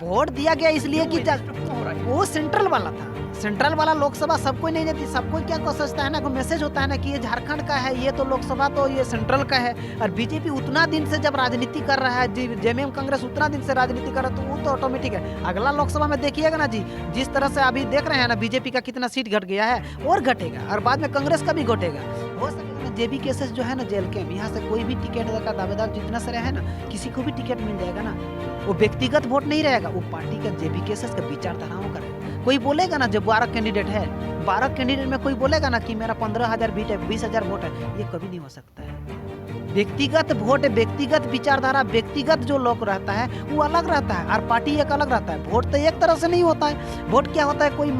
Vote दिया गया इसलिए कि वो सेंट्रल वाला था। सेंट्रल वाला लोकसभा सबको नहीं देती। सबको क्या को सोचता है ना, को मैसेज होता है ना कि ये झारखंड का है, ये तो लोकसभा तो ये सेंट्रल का है। और बीजेपी उतना दिन से जब राजनीति कर रहा है, जेएमएम कांग्रेस उतना दिन से राजनीति कर रहा है, तो वो तो ऑटोमेटिक है। अगला लोकसभा में देखिएगा ना जी, जिस तरह से अभी देख रहे हैं ना, बीजेपी का कितना सीट घट गया है और घटेगा, और बाद में कांग्रेस का भी घटेगा। हो सकेगा जेबी केसेस जो है ना, जेल के यहाँ से कोई भी टिकट का दावेदार जितना सारे है ना, किसी को भी टिकट मिल जाएगा ना। वो व्यक्तिगत वोट नहीं रहेगा, वो पार्टी का जेबी केसेस का विचारधाराओं का रहेगा। कोई बोलेगा ना, जब 12 कैंडिडेट है, 12 कैंडिडेट में कोई बोलेगा ना कि मेरा 15,000 बीट है, 20,000 वोट है, ये कभी नहीं हो सकता है। व्यक्तिगत वोट, व्यक्तिगत विचारधारा, व्यक्तिगत जो लोग रहता है वो अलग रहता है, और पार्टी एक अलग रहता है। वोट तो एक तरह से नहीं होता है। वोट क्या होता है, कोई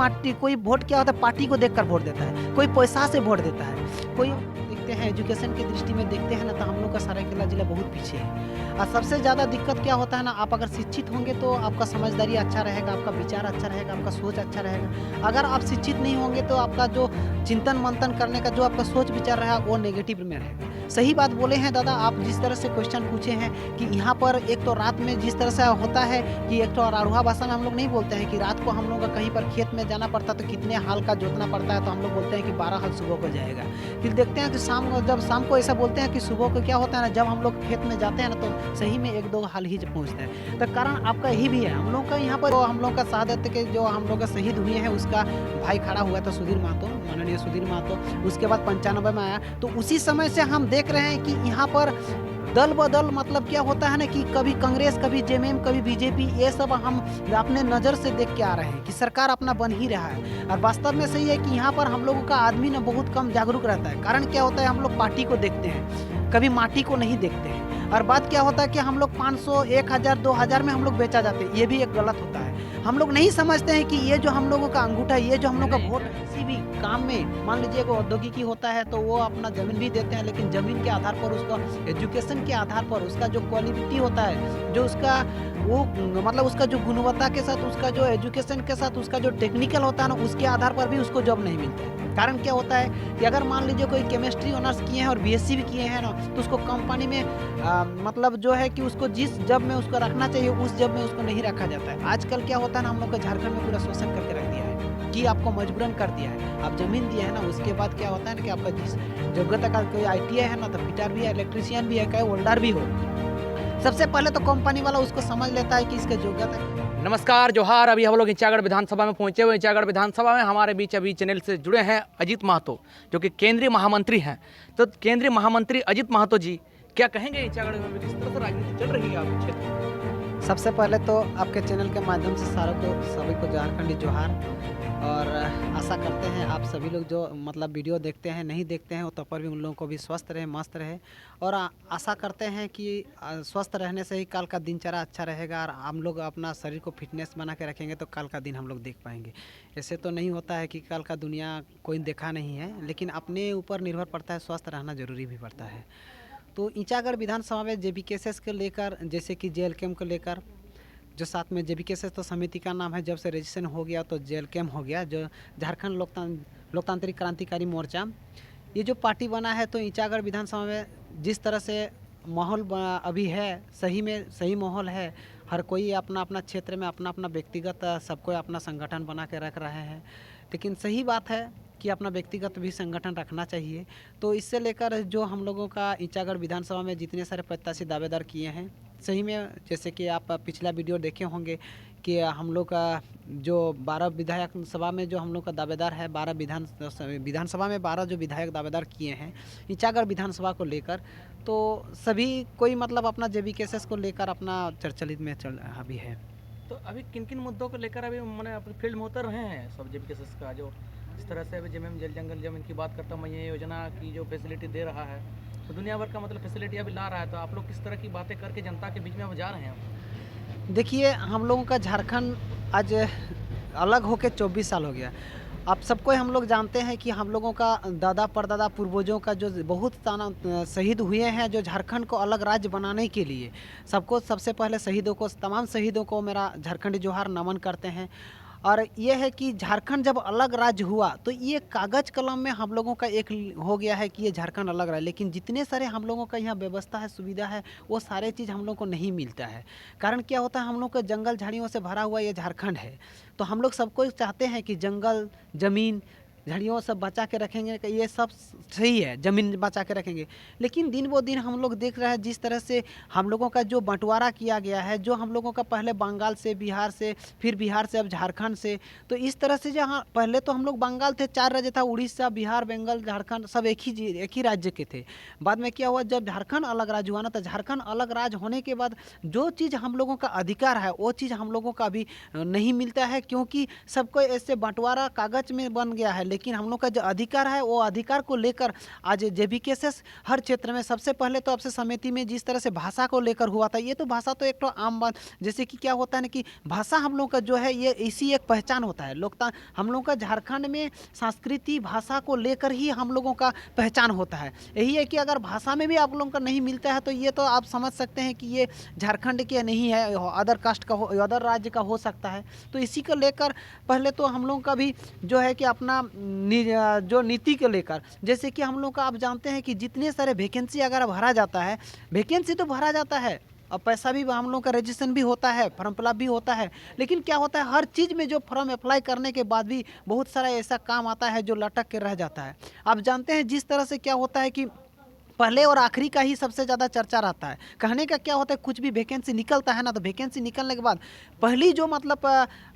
वोट क्या होता है, पार्टी को देखकर वोट देता है, कोई पैसा से वोट देता है, कोई देखते हैं एजुकेशन की दृष्टि में देखते हैं ना, तो हम लोग का सरायकेला जिला बहुत पीछे है। और सबसे ज़्यादा दिक्कत क्या होता है ना, आप अगर शिक्षित होंगे तो आपका समझदारी अच्छा रहेगा, आपका विचार अच्छा रहेगा, आपका सोच अच्छा रहेगा। अगर आप शिक्षित नहीं होंगे तो आपका जो चिंतन मंथन करने का जो आपका सोच विचार रहेगा वो नेगेटिव में रहेगा। सही बात बोले हैं दादा, आप जिस तरह से क्वेश्चन पूछे हैं कि यहाँ पर एक तो रात में जिस तरह से होता है कि एक तो अरारुहा भाषा में हम लोग नहीं बोलते हैं कि रात को हम लोग का कहीं पर खेत में जाना पड़ता तो कितने हाल का जोतना पड़ता है, तो हम लोग बोलते हैं कि 12 हाल सुबह को जाएगा। फिर देखते हैं कि जब शाम को ऐसा बोलते हैं कि सुबह को क्या होता है ना, जब हम लोग खेत में जाते हैं ना, तो सही में 1-2 हाल ही पहुँचते हैं। तो कारण आपका यही भी है, हम लोग का यहाँ पर हम लोग का शहादत के जो हम लोग का शहीद हुए हैं, उसका भाई खड़ा हुआ था सुधीर महतो, माननीय सुधीर महतो। उसके बाद 95 में आया, तो उसी समय से हम देख रहे हैं कि यहाँ पर दल बदल मतलब क्या होता है ना कि कभी कांग्रेस, कभी जेएमएम, कभी बीजेपी, ये सब हम अपने नज़र से देख के आ रहे हैं कि सरकार अपना बन ही रहा है। और वास्तव में सही है कि यहाँ पर हम लोगों का आदमी ना बहुत कम जागरूक रहता है। कारण क्या होता है, हम लोग पार्टी को देखते हैं, कभी माटी को नहीं देखते हैं। और बात क्या होता है कि हम लोग 500, 1000, 2000 में हम लोग बेचा जाते हैं, ये भी एक गलत होता है। हम लोग नहीं समझते हैं कि ये जो हम लोगों का अंगूठा, ये जो हम लोग का वोट है, किसी भी काम में मान लीजिए कोई औद्योगिकी होता है तो वो अपना ज़मीन भी देते हैं, लेकिन ज़मीन के आधार पर उसका एजुकेशन के आधार पर उसका जो क्वालिटी होता है, जो उसका वो मतलब उसका जो गुणवत्ता के साथ, उसका जो एजुकेशन के साथ उसका जो टेक्निकल होता है ना, उसके आधार पर भी उसको जॉब नहीं मिलता है। कारण क्या होता है कि अगर मान लीजिए कोई केमिस्ट्री ऑनर्स किए हैं और बीएससी भी किए हैं ना, तो उसको कंपनी में मतलब जो है कि उसको जिस जॉब में उसको रखना चाहिए उस जॉब में उसको नहीं रखा जाता है। आजकल क्या होता है ना, हम लोग का झारखंड में पूरा शोषण करके रख दिया है कि आपको मजबूरन कर दिया है। आप ज़मीन दिए है ना, उसके बाद क्या होता है ना कि आपका जिस योग्यता का कोई ITI है ना, तो फिटर भी है, इलेक्ट्रीशियन भी है, चाहे वेल्डर भी हो, सबसे पहले तो कंपनी वाला उसको समझ लेता है कि इसका योग्यता। नमस्कार, जोहार। अभी हम लोग इंचागढ़ विधानसभा में पहुंचे हुए। इंचागढ़ विधानसभा में हमारे बीच अभी चैनल से जुड़े हैं अजीत महतो, जो कि केंद्रीय महामंत्री हैं। तो केंद्रीय महामंत्री अजीत महतो जी, क्या कहेंगे इंचागढ़ में किस तरह से राजनीति चल रही है आपके क्षेत्र में? सबसे पहले तो आपके चैनल के माध्यम से सभी को झारखंडी जोहार। और आशा करते हैं आप सभी लोग जो मतलब वीडियो देखते हैं, नहीं देखते हैं, तो पर भी उन लोगों को भी स्वस्थ रहे, मस्त रहे। और आशा करते हैं कि स्वस्थ रहने से ही कल का दिनचर्या अच्छा रहेगा, और हम लोग अपना शरीर को फिटनेस बना के रखेंगे तो कल का दिन हम लोग देख पाएंगे। ऐसे तो नहीं होता है कि कल का दुनिया कोई देखा नहीं है, लेकिन अपने ऊपर निर्भर पड़ता है, स्वस्थ रहना जरूरी भी पड़ता है। तो इंचागढ़ विधानसभा में जेबी केसेस को लेकर, जैसे कि जेल कैम्प को लेकर, जो साथ में जेबी केसेस तो समिति का नाम है, जब से रजिस्ट्रेशन हो गया तो जेल कैम्प हो गया, जो झारखंड लोकतांत्रिक क्रांतिकारी मोर्चा, ये जो पार्टी बना है, तो इंचागढ़ विधानसभा में जिस तरह से माहौल अभी है, सही में सही माहौल है। हर कोई अपना अपना क्षेत्र में अपना अपना व्यक्तिगत सबको अपना संगठन बना के रख रहे हैं, लेकिन सही बात है कि अपना व्यक्तिगत भी संगठन रखना चाहिए। तो इससे लेकर जो हम लोगों का इंचागढ़ विधानसभा में जितने सारे प्रत्याशी दावेदार किए हैं, सही में जैसे कि आप पिछला वीडियो देखे होंगे कि हम लोग का जो 12 विधायक सभा में जो हम लोग का दावेदार है, 12 विधानसभा में 12 जो विधायक दावेदार किए हैं इंचागढ़ विधानसभा को लेकर, तो सभी कोई मतलब अपना जेबी केसेस को लेकर अपना चर्चलित में अभी है। तो अभी किन किन मुद्दों को लेकर अभी मैंने अपने फील्ड में उतर रहे हैं सब जेबी केसेस का? जो इस तरह से अभी जेएमएम जल जंगल जमीन की बात करता हूँ मैं, ये योजना की जो फैसिलिटी दे रहा है, तो दुनिया भर का मतलब फैसिलिटी अभी ला रहा है, तो आप लोग किस तरह की बातें करके जनता के बीच में अब जा रहे हैं? देखिए, हम लोगों का झारखंड आज अलग होकर 24 साल हो गया। आप सबको हम लोग जानते हैं कि हम लोगों का दादा परदादा पूर्वजों का जो बहुत शहीद हुए हैं, जो झारखंड को अलग राज्य बनाने के लिए, सबको सबसे पहले शहीदों को, तमाम शहीदों को मेरा झारखंडी जोहार नमन करते हैं। और ये है कि झारखंड जब अलग राज्य हुआ तो ये कागज़ कलम में हम लोगों का एक हो गया है कि ये झारखंड अलग रहा, लेकिन जितने सारे हम लोगों का यहाँ व्यवस्था है, सुविधा है, वो सारे चीज़ हम लोग को नहीं मिलता है। कारण क्या होता है, हम लोग का जंगल झाड़ियों से भरा हुआ ये झारखंड है, तो हम लोग सबको चाहते हैं कि जंगल ज़मीन झाड़ियों सब बचा के रखेंगे कि ये सब सही है, ज़मीन बचा के रखेंगे। लेकिन दिन ब दिन हम लोग देख रहे हैं जिस तरह से हम लोगों का जो बंटवारा किया गया है, जो हम लोगों का पहले बंगाल से, बिहार से, फिर बिहार से अब झारखंड से, तो इस तरह से जहाँ पहले तो हम लोग बंगाल थे, 4 राज्य था, उड़ीसा, बिहार, बंगाल, झारखंड सब एक ही राज्य के थे। बाद में क्या हुआ, जब झारखंड अलग राज्य हुआ ना, तो झारखंड अलग राज्य होने के बाद जो चीज़ हम लोगों का अधिकार है वो चीज़ हम लोगों का अभी नहीं मिलता है, क्योंकि सबको ऐसे बंटवारा कागज में बन गया है। लेकिन हम लोग का जो अधिकार है वो अधिकार को लेकर आज जेबीकेएसएस हर क्षेत्र में, सबसे पहले तो आपसे समिति में जिस तरह से भाषा को लेकर हुआ था, ये तो भाषा तो एक तो आम बात, जैसे कि क्या होता है ना कि भाषा हम लोग का जो है ये इसी एक पहचान होता है। हम लोग का झारखंड में संस्कृति भाषा को लेकर ही हम लोगों का पहचान होता है। यही है कि अगर भाषा में भी आप लोगों का नहीं मिलता है तो ये तो आप समझ सकते हैं कि ये झारखंड के नहीं है, अदर कास्ट का हो, अदर राज्य का हो सकता है। तो इसी को लेकर पहले तो हम लोग का भी जो है कि अपना जो नीति को लेकर, जैसे कि हम लोग का आप जानते हैं कि जितने सारे वैकेंसी अगर भरा जाता है, वैकेंसी तो भरा जाता है और पैसा भी हम लोग का रजिस्ट्रेशन भी होता है, फॉर्म फिलअप भी होता है, लेकिन क्या होता है हर चीज़ में जो फॉर्म अप्लाई करने के बाद भी बहुत सारा ऐसा काम आता है जो लटक के रह जाता है। आप जानते हैं जिस तरह से क्या होता है कि पहले और आखिरी का ही सबसे ज़्यादा चर्चा रहता है। कहने का क्या होता है, कुछ भी वैकेंसी निकलता है ना, तो वैकेंसी निकलने के बाद पहली जो मतलब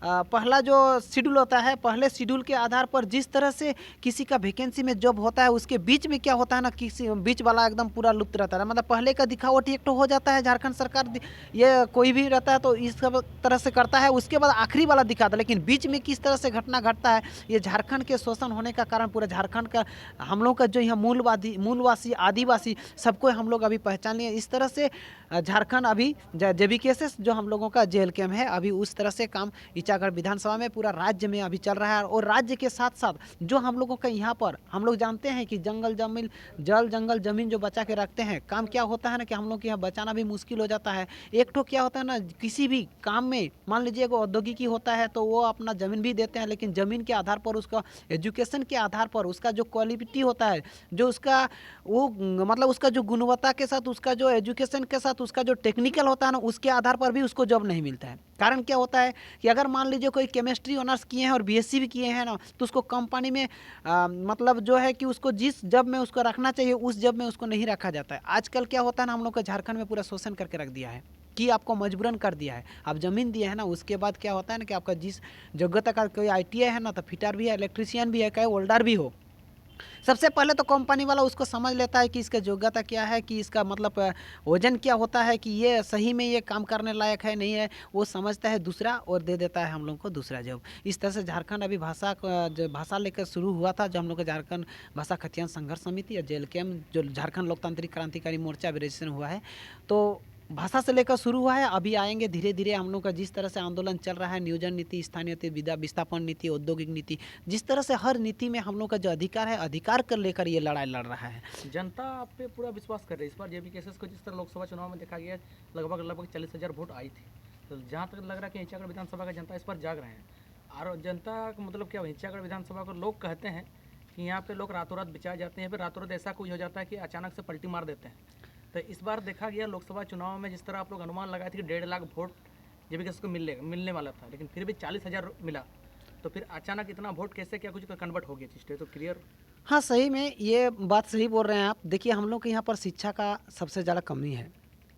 पहला जो शेड्यूल होता है, पहले शेड्यूल के आधार पर जिस तरह से किसी का वैकेंसी में जॉब होता है, उसके बीच में क्या होता है ना, किसी बीच वाला एकदम पूरा लुप्त रहता है। मतलब पहले का दिखावट एक तो हो जाता है, झारखंड सरकार ये कोई भी रहता है तो इस तरह से करता है, उसके बाद आखिरी वाला दिखाता है, लेकिन बीच में किस तरह से घटना घटता है, ये झारखंड के शोषण होने का कारण पूरा झारखंड का हम लोग का जो यहाँ मूलवासी आदिवासी सबको हम लोग अभी पहचान लिए। इस तरह से झारखंड अभी जेबीकेएसएस जो हम लोगों का जेल कैम्प है, अभी उस तरह से काम ईचागढ़ विधानसभा में पूरा राज्य में अभी चल रहा है। और राज्य के साथ साथ जो हम लोगों का यहाँ पर हम लोग जानते हैं कि जंगल जमीन जो बचा के रखते हैं, काम क्या होता है ना कि हम लोग के यहाँ बचाना भी मुश्किल हो जाता है। एक तो क्या होता है ना, किसी भी काम में मान लीजिए को औद्योगिकी होता है तो वो अपना ज़मीन भी देते हैं, लेकिन ज़मीन के आधार पर, उसका एजुकेशन के आधार पर, उसका जो क्वालिटी होता है, जो उसका वो मतलब उसका जो गुणवत्ता के साथ, उसका जो एजुकेशन के साथ, उसका जो टेक्निकल होता है ना, उसके आधार पर भी उसको जॉब नहीं मिलता है। कारण क्या होता है कि अगर मान लीजिए कोई केमिस्ट्री ऑनर्स किए हैं और बीएससी भी किए हैं ना, तो उसको कंपनी में मतलब जो है कि उसको जिस जॉब में उसको रखना चाहिए उस जॉब में उसको नहीं रखा जाता है। आजकल क्या होता है ना, हम लोग को झारखंड में पूरा शोषण करके रख दिया है कि आपको मजबूरन कर दिया है। आप ज़मीन दिए है ना, उसके बाद क्या होता है ना कि आपका जिस योग्यता का, कोई ITI है ना तो फिटर भी है, इलेक्ट्रीशियन भी है, चाहे वेल्डर भी हो, सबसे पहले तो कंपनी वाला उसको समझ लेता है कि इसका योग्यता क्या है, कि इसका मतलब वजन क्या होता है, कि ये सही में ये काम करने लायक है नहीं है, वो समझता है दूसरा और दे देता है हम लोग को दूसरा जॉब। इस तरह से झारखंड अभी भाषा लेकर शुरू हुआ था, जो हम लोग का झारखंड भाषा खतियान संघर्ष समिति या जेल कैम्प, जो झारखंड लोकतांत्रिक क्रांतिकारी मोर्चा अभी रजिस्ट्रेशन हुआ है, तो भाषा से लेकर शुरू हुआ है। अभी आएंगे धीरे धीरे हम लोग का जिस तरह से आंदोलन चल रहा है, नियोजन नीति, स्थानीय विस्थापन नीति, औद्योगिक नीति, जिस तरह से हर नीति में हम लोग का जो अधिकार है, अधिकार कर लेकर ये लड़ाई लड़ रहा है। जनता आप पे पूरा विश्वास कर रही है। इस बार जेबीकेएसएस को जिस तरह लोकसभा चुनाव में देखा गया, लगभग 40,000 वोट आई थी, तो जहाँ तक लग रहा है कि ईचागढ़ विधानसभा का जनता इस पर जाग रहे हैं। और जनता का मतलब क्या, ईचागढ़ विधानसभा को लोग कहते हैं कि यहाँ पे लोग रातों रात बिचा जाते हैं, फिर रातों रात ऐसा कुछ हो जाता है कि अचानक से पलटी मार देते हैं। तो इस बार देखा गया लोकसभा चुनाव में जिस तरह आप लोग अनुमान लगाए थे कि 1.5 लाख वोट जेबीकेएसएस को मिलने वाला था, लेकिन फिर भी 40,000 मिला, तो फिर अचानक इतना वोट कैसे, क्या कुछ तो कन्वर्ट हो गया चीज़ तो क्लियर। हाँ, सही में ये बात सही बोल रहे हैं आप। देखिए हम लोग के यहाँ पर शिक्षा का सबसे ज़्यादा कमी है।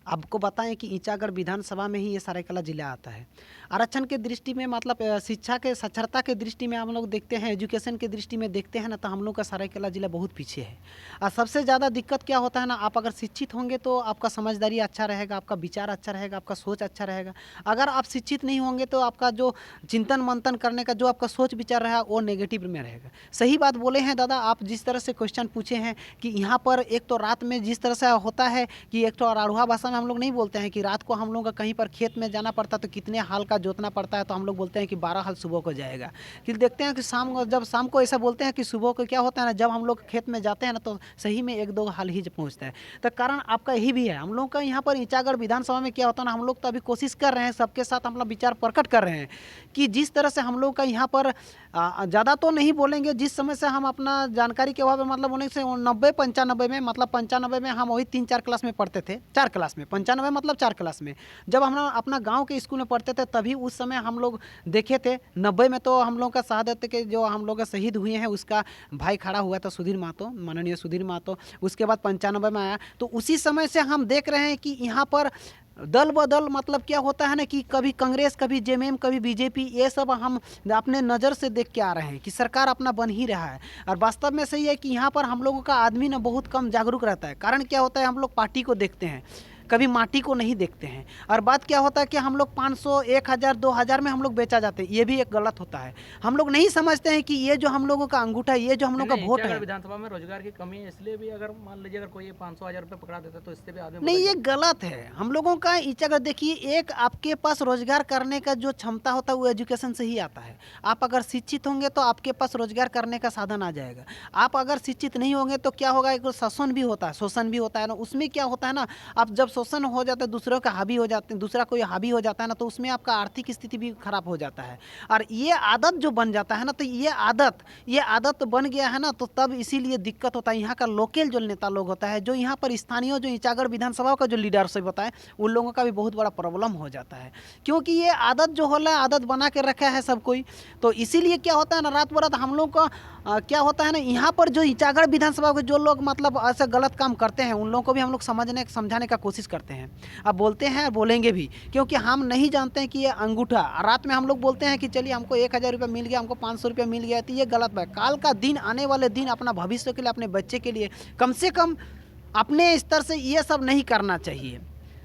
आपको बताएं कि ईचागढ़ विधानसभा में ही ये सरायकेला जिला आता है। आरक्षण के दृष्टि में मतलब शिक्षा के साक्षरता के दृष्टि में हम लोग देखते हैं, एजुकेशन के दृष्टि में देखते हैं ना, तो हम लोग का सरायकेला जिला बहुत पीछे है। और सबसे ज़्यादा दिक्कत क्या होता है ना, आप अगर शिक्षित होंगे तो आपका समझदारी अच्छा रहेगा, आपका विचार अच्छा रहेगा, आपका सोच अच्छा रहेगा। अगर आप शिक्षित नहीं होंगे तो आपका जो चिंतन मंथन करने का जो आपका सोच विचार रहा वो नेगेटिव में रहेगा। सही बात बोले हैं दादा आप, जिस तरह से क्वेश्चन पूछे हैं कि यहाँ पर एक तो रात में जिस तरह से होता है कि एक तो अराड़ुआ भाषा में हम लोग नहीं बोलते हैं कि रात को हम लोग का कहीं पर खेत में जाना पड़ता है तो कितने हाल का जोतना पड़ता है, तो हम लोग बोलते हैं कि 12 हल सुबह को जाएगा। कि देखते हैं कि जब शाम को ऐसा बोलते हैं कि सुबह को क्या होता है ना, जब हम लोग खेत में जाते हैं ना तो सही में 1-2 हाल ही पहुँचता है। तो कारण आपका यही भी है, हम लोग का यहाँ पर ईचागढ़ विधानसभा में क्या होता है ना, हम लोग तो अभी कोशिश कर रहे हैं, सबके साथ हम लोग विचार प्रकट कर रहे हैं कि जिस तरह से हम लोग का यहाँ पर ज़्यादा तो नहीं बोलेंगे, जिस समय से हम अपना जानकारी के अभाव में मतलब 1990-95 में, मतलब 95 में हम वही 3-4 क्लास में पढ़ते थे, 4 क्लास में, 95 मतलब 4 क्लास में, जब हम अपना गांव के स्कूल में पढ़ते थे तभी उस समय हम लोग देखे थे। 90 में तो हम लोग का शहादत के जो हम लोग शहीद हुए हैं उसका भाई खड़ा हुआ था, सुधीर महतो, माननीय सुधीर महतो। उसके बाद 95 में आया, तो उसी समय से हम देख रहे हैं कि यहाँ पर दल बदल मतलब क्या होता है ना कि कभी कांग्रेस, कभी जेएमएम, कभी बीजेपी, ये सब हम अपने नज़र से देख के आ रहे हैं कि सरकार अपना बन ही रहा है। और वास्तव में सही है कि यहाँ पर हम लोगों का आदमी ना बहुत कम जागरूक रहता है। कारण क्या होता है, हम लोग पार्टी को देखते हैं, कभी माटी को नहीं देखते हैं। और बात क्या होता है कि हम लोग 500, 1000, 2000 में हम लोग बेचा जाते हैं, ये भी एक गलत होता है। हम लोग नहीं समझते हैं कि ये जो हम लोगों का अंगूठा है, ये जो हम लोग का वोट है, विधानसभा में रोजगार की कमी है, इसलिए भी अगर मान लीजिए अगर कोई 500-1000 रुपये पकड़ा देता है तो इससे भी आदमी नहीं, ये गलत है। हम लोगों का ईचागढ़ देखिए, एक आपके पास रोजगार करने का जो क्षमता होता है वो एजुकेशन से ही आता है। आप अगर शिक्षित होंगे तो आपके पास रोजगार करने का साधन आ जाएगा। आप अगर शिक्षित नहीं होंगे तो क्या होगा, एक शोषण भी होता है, शोषण भी होता है ना। उसमें क्या होता है ना, आप जब शोषण हो जाता है, दूसरों का हावी हो जाते हैं, दूसरा कोई हावी हो जाता है ना, तो उसमें आपका आर्थिक स्थिति भी खराब हो जाता है। और ये आदत जो बन जाता है ना, तो ये आदत बन गया है ना, तो तब इसीलिए दिक्कत होता है। यहाँ का लोकल जो नेता लोग होता है, जो यहाँ पर स्थानीय जो ईचागढ़ विधानसभा का जो लीडरशिप होता है, उन लोगों का भी बहुत बड़ा प्रॉब्लम हो जाता है, क्योंकि ये आदत जो हो रहा है, आदत बना के रखा है सब कोई। तो इसीलिए क्या होता है ना, रात बरात हम लोग का क्या होता है ना, यहाँ पर जो ईचागढ़ विधानसभा के जो लोग मतलब ऐसा गलत काम करते हैं, उन लोगों को भी हम लोग समझाने का कोशिश करते हैं। अब बोलते हैं और बोलेंगे भी, क्योंकि हम नहीं जानते हैं कि ये अंगूठा, रात में हम लोग बोलते हैं कि चलिए हमको 1000 रुपये मिल गया, हमको 500 रुपये मिल गया, तो ये गलत है। काल का दिन, आने वाले दिन अपना भविष्य के लिए, अपने बच्चे के लिए कम से कम अपने स्तर से ये सब नहीं करना चाहिए।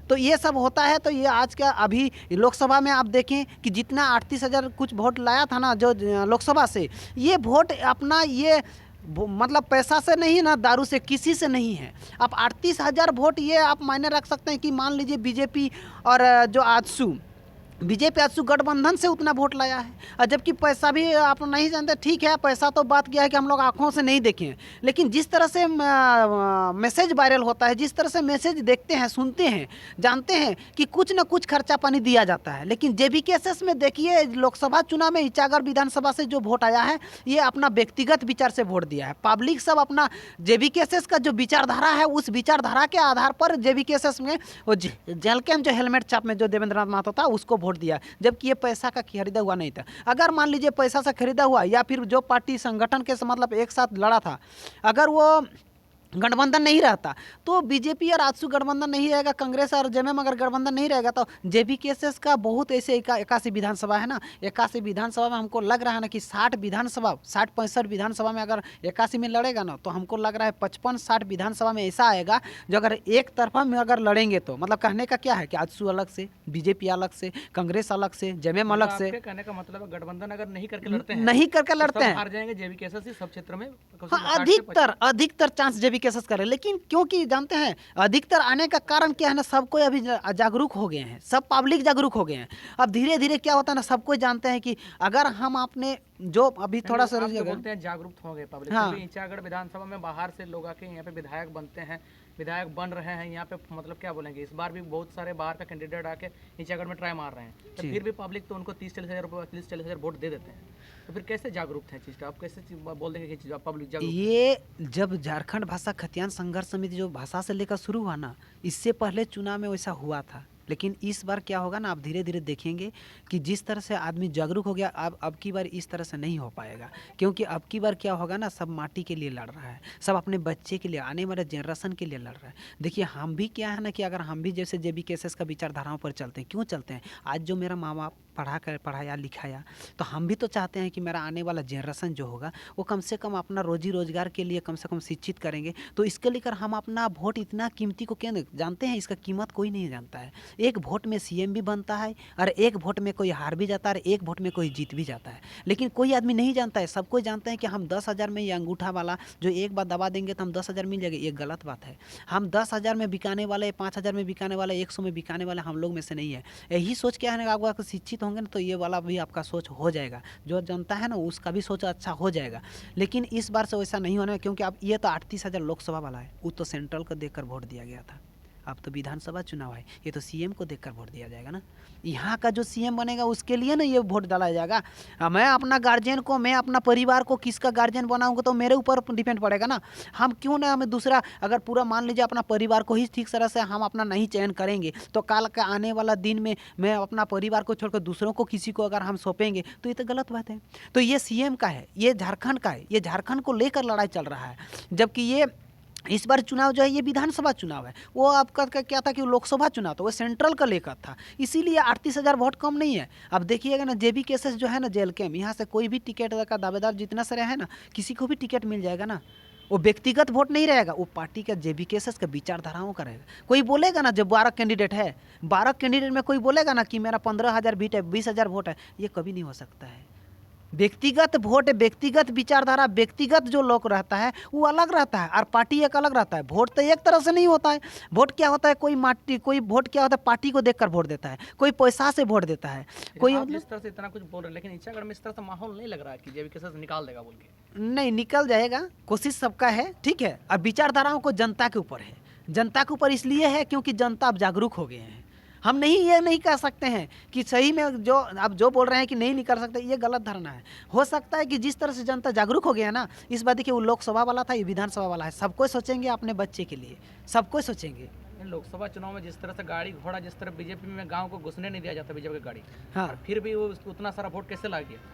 तो ये सब होता है। तो ये आज का अभी लोकसभा में आप देखें कि जितना 38,000 कुछ वोट लाया था ना जो लोकसभा से, ये वोट अपना ये मतलब पैसा से नहीं ना, दारू से, किसी से नहीं है। आप 38,000 वोट ये आप मायने रख सकते हैं कि मान लीजिए बीजेपी और जो आजसू गठबंधन से उतना वोट लाया है। और जबकि पैसा भी आप नहीं जानते, ठीक है, पैसा तो बात क्या है कि हम लोग आंखों से नहीं देखें, लेकिन जिस तरह से मैसेज वायरल होता है, जिस तरह से मैसेज देखते हैं, सुनते हैं, जानते हैं कि कुछ न कुछ खर्चा पानी दिया जाता है। लेकिन जेबीकेएसएस में देखिए, लोकसभा चुनाव में ईचागढ़ विधानसभा से जो वोट आया है, ये अपना व्यक्तिगत विचार से वोट दिया है। पब्लिक सब अपना जेबीकेएसएस का जो विचारधारा है, उस विचारधारा के आधार पर जेबीकेएसएस में वो जेल कैंप जो हेलमेट छाप में जो देवेंद्र नाथ महतो था उसको वोट दिया, जबकि ये पैसा का खरीदा हुआ नहीं था। अगर मान लीजिए पैसा से खरीदा हुआ, या फिर जो पार्टी संगठन के मतलब एक साथ लड़ा था, अगर वो गठबंधन नहीं रहता तो बीजेपी और आजसू गठबंधन नहीं रहेगा, कांग्रेस और जेएमएम अगर गठबंधन नहीं रहेगा, तो जेबीकेएसएस का बहुत ऐसे 81 विधानसभा है ना, 81 विधानसभा में हमको लग रहा है ना कि 60-65 विधानसभा में अगर 81 में लड़ेगा ना, तो हमको लग रहा है 55-60 विधानसभा में ऐसा आएगा जो अगर एक तरफा में अगर लड़ेंगे तो मतलब कहने का क्या है कि आजसू अलग से, बीजेपी अलग से, कांग्रेस अलग से, जेएमएम अलग से। कहने का मतलब गठबंधन अगर नहीं करके लड़ते हैं, हार जाएंगे जेबीकेएसएस ही सब क्षेत्र में। अधिकतर चांस जेबीकेएसएस करे। लेकिन क्योंकि जानते हैं अधिकतर आने का कारण क्या है ना, सबको अभी जागरूक हो गए हैं, सब पब्लिक जागरूक हो गए हैं। अब धीरे धीरे क्या होता है ना, सबको जानते हैं कि अगर हम अपने जो अभी थोड़ा सा बोलते हैं जागरूक हो गए पब्लिक। हाँ। ईचागढ़ विधानसभा में बाहर से लोग आके यहाँ पे विधायक बनते हैं, विधायक बन रहे हैं यहाँ पे, मतलब क्या बोलेंगे, इस बार भी बहुत सारे बाहर का कैंडिडेट आके ईचागढ़ में ट्राई मार रहे हैं, तो फिर भी पब्लिक तो उनको 30-40 हज़ार वोट दे देते हैं। तो फिर कैसे जागरूक थे चीज़ का, आप कैसे बोल देंगे कि पब्लिक जागरूक? ये जब झारखंड भाषा खतियान संघर्ष समिति जो भाषा से लेकर शुरू हुआ ना, इससे पहले चुनाव में वैसा हुआ था। लेकिन इस बार क्या होगा ना, आप धीरे धीरे देखेंगे कि जिस तरह से आदमी जागरूक हो गया, अब की बार इस तरह से नहीं हो पाएगा। क्योंकि अब की बार क्या होगा ना, सब माटी के लिए लड़ रहा है, सब अपने बच्चे के लिए, आने वाले जनरेशन के लिए लड़ रहा है। देखिए हम भी क्या है ना कि अगर हम भी जैसे जेबीकेएसएस का विचारधाराओं पर चलते हैं, क्यों चलते हैं, आज जो मेरा माँ बाप पढ़ाया लिखाया, तो हम भी तो चाहते हैं कि मेरा आने वाला जनरेशन जो होगा वो कम से कम अपना रोजी रोजगार के लिए कम से कम शिक्षित करेंगे। तो इसके लेकर हम अपना वोट इतना कीमती को क्यों जानते हैं, इसका कीमत कोई नहीं जानता है। एक वोट में सीएम भी बनता है और एक वोट में कोई हार भी जाता है और एक वोट में कोई जीत भी जाता है। लेकिन कोई आदमी नहीं जानता है, सब कोई जानते हैं कि हम 10,000 में ये अंगूठा वाला जो एक बार दबा देंगे तो हम 10,000 मिल जाएगा, ये गलत बात है। हम 10,000 में बिकाने वाले, 5,000 में बिकाने वाले, 100 में बिकाने वाले हम लोग में से नहीं है। यही सोच के है ना, आप शिक्षित होंगे ना तो ये वाला भी आपका सोच हो जाएगा, जो जनता है ना उसका भी सोच अच्छा हो जाएगा। लेकिन इस बार से वैसा नहीं होना है, क्योंकि अब ये तो 38,000 लोकसभा वाला है, वो तो सेंट्रल को देखकर वोट दिया गया था। अब तो विधानसभा चुनाव है, ये तो सीएम को देखकर वोट दिया जाएगा ना। यहाँ का जो सीएम बनेगा उसके लिए ना ये वोट डाला जाएगा। मैं अपना गार्जियन को, मैं अपना परिवार को किसका गार्जियन बनाऊंगा तो मेरे ऊपर डिपेंड पड़ेगा ना। हम क्यों ना हमें दूसरा, अगर पूरा मान लीजिए अपना परिवार को ही ठीक तरह से हम अपना नहीं चयन करेंगे तो कल का आने वाला दिन में मैं अपना परिवार को छोड़कर दूसरों को किसी को अगर हम सौंपेंगे तो ये तो गलत बात है। तो ये सीएम का है, ये झारखंड का है, ये झारखंड को लेकर लड़ाई चल रहा है। जबकि ये इस बार चुनाव जो है ये विधानसभा चुनाव है, वो आपका क्या था कि लोकसभा चुनाव था, वो सेंट्रल का लेकर था, इसीलिए 38,000 वोट कम नहीं है। अब देखिएगा ना, जेबी केसेस जो है ना जेल के में, यहाँ से कोई भी टिकट का दावेदार जितना सारे है ना, किसी को भी टिकट मिल जाएगा ना। वो व्यक्तिगत वोट नहीं रहेगा, वो पार्टी का जेबी केसेस का विचारधाराओं का रहेगा। कोई बोलेगा ना, जब 12 कैंडिडेट है, 12 कैंडिडेट में कोई बोलेगा ना कि मेरा 15,000 वोट है, 20,000 वोट है, ये कभी नहीं हो सकता है। व्यक्तिगत वोट, व्यक्तिगत विचारधारा, व्यक्तिगत जो लोग रहता है वो अलग रहता है और पार्टी एक अलग रहता है। वोट तो एक तरह से नहीं होता है। वोट क्या होता है, कोई वोट क्या होता है, पार्टी को देखकर वोट देता है, कोई पैसा से वोट देता है, कोई आप इस तरह से इतना कुछ बोल रहे हैं, लेकिन इच्छागढ़ में इस तरह से माहौल नहीं लग रहा है कि जेबी केसेस निकाल देगा बोल के। नहीं निकल जाएगा, कोशिश सबका है, ठीक है। अब विचारधाराओं को जनता के ऊपर है, जनता के ऊपर इसलिए है क्योंकि जनता अब जागरूक हो गए हैं। हम नहीं, ये नहीं कह सकते हैं कि सही में जो आप जो बोल रहे हैं कि नहीं निकल सकते, ये गलत धारणा है। हो सकता है कि जिस तरह से जनता जागरूक हो गया ना, इस बात देखिए वो लोकसभा वाला था, ये विधानसभा वाला है, सबको सोचेंगे अपने बच्चे के लिए, सबको सोचेंगे। लोकसभा चुनाव में जिस तरह से गाड़ी घोड़ा, जिस तरह बीजेपी में गांव को घुसने नहीं दिया जाता बीजेपी की गाड़ी, हाँ, फिर भी वो उतना सारा वोट कैसे ला गया?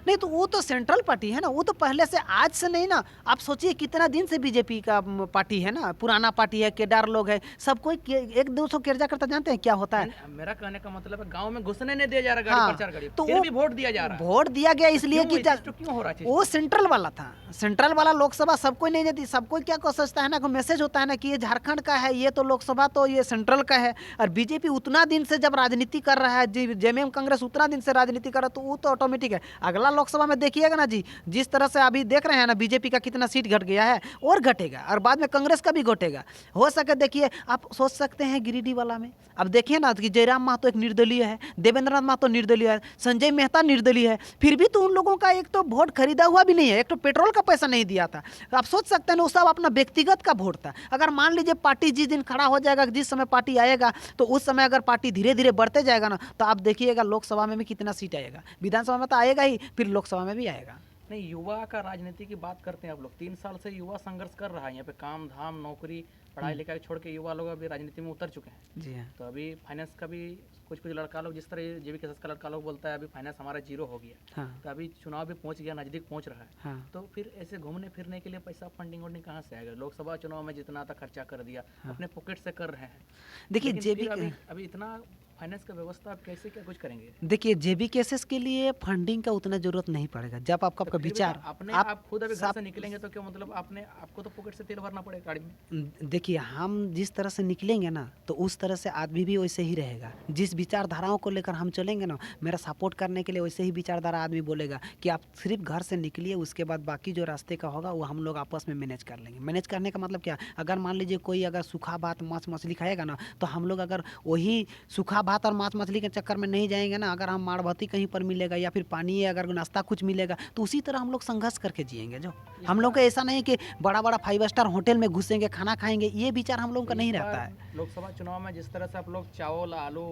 नहीं तो वो तो सेंट्रल पार्टी है ना, वो तो पहले से, आज से नहीं ना। आप सोचिए कितना दिन से बीजेपी का पार्टी है ना, पुराना पार्टी है, केदार लोग है, सब कोई एक दो सौ केरजा करता, जानते हैं क्या होता है? मेरा कहने का मतलब है गांव में घुसने नहीं दिया जा रहा, गाड़ी हाँ, प्रचार गाड़ी, तो फिर भी वोट दिया जा रहा है। वोट दिया गया इसलिए कि क्यों हो रहा है? वो सेंट्रल वाला था, सेंट्रल वाला लोकसभा सबको नहीं देती। सबको क्या को सोचता है ना, मैसेज होता है ना कि ये झारखंड का है, ये तो लोकसभा तो ये सेंट्रल का है। और बीजेपी उतना दिन से जब राजनीति कर रहा है, जेएमएम कांग्रेस उतना दिन से राजनीति कर रहा है, तो वो तो ऑटोमेटिक है। अगला लोकसभा में देखिए ना जी, जिस तरह से अभी देख रहे हैं ना बीजेपी का कितना सीट घट गया है, और घटेगा, और बाद में कांग्रेस का भी घटेगा। हो सके देखिए, आप सोच सकते हैं गिरिडीह वाला में, अब देखिए ना कि जयराम महतो एक निर्दलीय है, देवेंद्रनाथ महतो निर्दलीय है, संजय मेहता निर्दलीय है, फिर भी तो उन लोगों का एक तो वोट खरीदा हुआ भी नहीं है, एक तो पेट्रोल का पैसा नहीं दिया था। आप सोच सकते हैं ना, वो सब अपना व्यक्तिगत का वोट था। अगर मान लीजिए पार्टी जिस दिन खड़ा हो जाएगा, जिस समय पार्टी आएगा, तो उस समय अगर पार्टी धीरे धीरे बढ़ते जाएगा ना, तो आप देखिएगा लोकसभा में भी कितना सीट आएगा, विधानसभा में तो आएगा ही, फिर लोकसभा में भी आएगा। नहीं, युवा का राजनीति की बात करते हैं आप लोग, 3 साल से युवा संघर्ष कर रहा है यहाँ पे, काम धाम नौकरी पढ़ाई लिखाई छोड़ के युवा लोग अभी राजनीति में उतर चुके हैं। जी हाँ। तो अभी फाइनेंस का भी कुछ लड़का लोग, जिस तरह जेबी केसेस का लड़का लोग बोलता है अभी फाइनेंस हमारा जीरो हो गया, हाँ, तो अभी चुनाव भी पहुंच गया, नजदीक पहुंच रहा है, हाँ, तो फिर ऐसे घूमने फिरने के लिए पैसा फंडिंग वंडिंग कहाँ से आएगा? लोकसभा चुनाव में जितना था खर्चा कर दिया, हाँ। अपने पॉकेट से कर रहे हैं। देखिए लेकिन जेबी फिर अभी इतना फाइनेंस का व्यवस्था आप कैसे क्या कुछ करेंगे? देखिए जेबी केसेस के लिए फंडिंग का उतना जरूरत नहीं पड़ेगा, जब आपका तो फिर भी विचार अपने आप खुद अभी घर से निकलेंगे तो क्या मतलब आपको तो पॉकेट से तेल भरना पड़ेगा गाड़ी में? देखिए हम जिस तरह से निकलेंगे ना, तो उस तरह से आदमी भी वैसे ही रहेगा। जिस विचारधाराओं को लेकर हम चलेंगे ना, मेरा सपोर्ट करने के लिए वैसे ही विचारधारा आदमी बोलेगा कि आप सिर्फ घर से निकलिए, उसके बाद बाकी जो रास्ते का होगा वो हम लोग आपस में मैनेज कर लेंगे। मैनेज करने का मतलब क्या, अगर मान लीजिए कोई अगर सूखा भात मांस मछली खाएगा ना, तो हम लोग अगर वही सूखा भात और मांस मछली के चक्कर में नहीं जाएंगे ना, अगर हम माड़भती कहीं पर मिलेगा या फिर पानी अगर नाश्ता कुछ मिलेगा, तो उसी तरह हम लोग संघर्ष करके जिएंगे। जो हम लोग का ऐसा नहीं कि बड़ा बड़ा 5 स्टार होटल में घुसेंगे, खाना खाएंगे, ये विचार हम लोग का नहीं रहता है। लोकसभा चुनाव में जिस तरह से आप लोग चावल आलू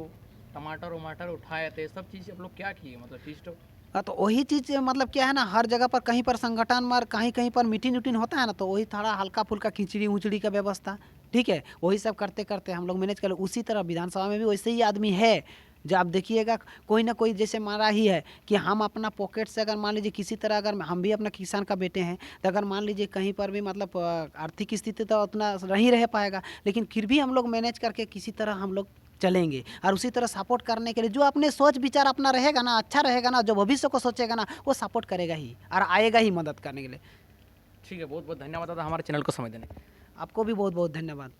टमाटर वमाटर उठाए थे, सब चीज़ आप लोग क्या किए, मतलब चीज़ तो वही चीज़ मतलब क्या है ना, हर जगह पर कहीं पर संगठन में कहीं कहीं पर मीटिंग उटिंग होता है ना, तो वही थोड़ा हल्का फुल्का खिचड़ी उचड़ी का व्यवस्था, ठीक है, वही सब करते करते हम लोग मैनेज कर। उसी तरह विधानसभा में भी वैसे ही आदमी है। जो आप देखिएगा कोई ना कोई जैसे मारा ही है कि हम अपना पॉकेट से अगर मान लीजिए किसी तरह, अगर हम भी अपना किसान का बेटे हैं, तो अगर मान लीजिए कहीं पर भी मतलब आर्थिक स्थिति तो उतना नहीं रह पाएगा, लेकिन फिर भी हम लोग मैनेज करके किसी तरह हम लोग चलेंगे। और उसी तरह सपोर्ट करने के लिए जो अपने सोच विचार अपना रहेगा ना, अच्छा रहेगा ना, जो भविष्य को सोचेगा ना, वो सपोर्ट करेगा ही और आएगा ही मदद करने के लिए। ठीक है, बहुत बहुत धन्यवाद दादा हमारे चैनल को समय देने। आपको भी बहुत बहुत धन्यवाद।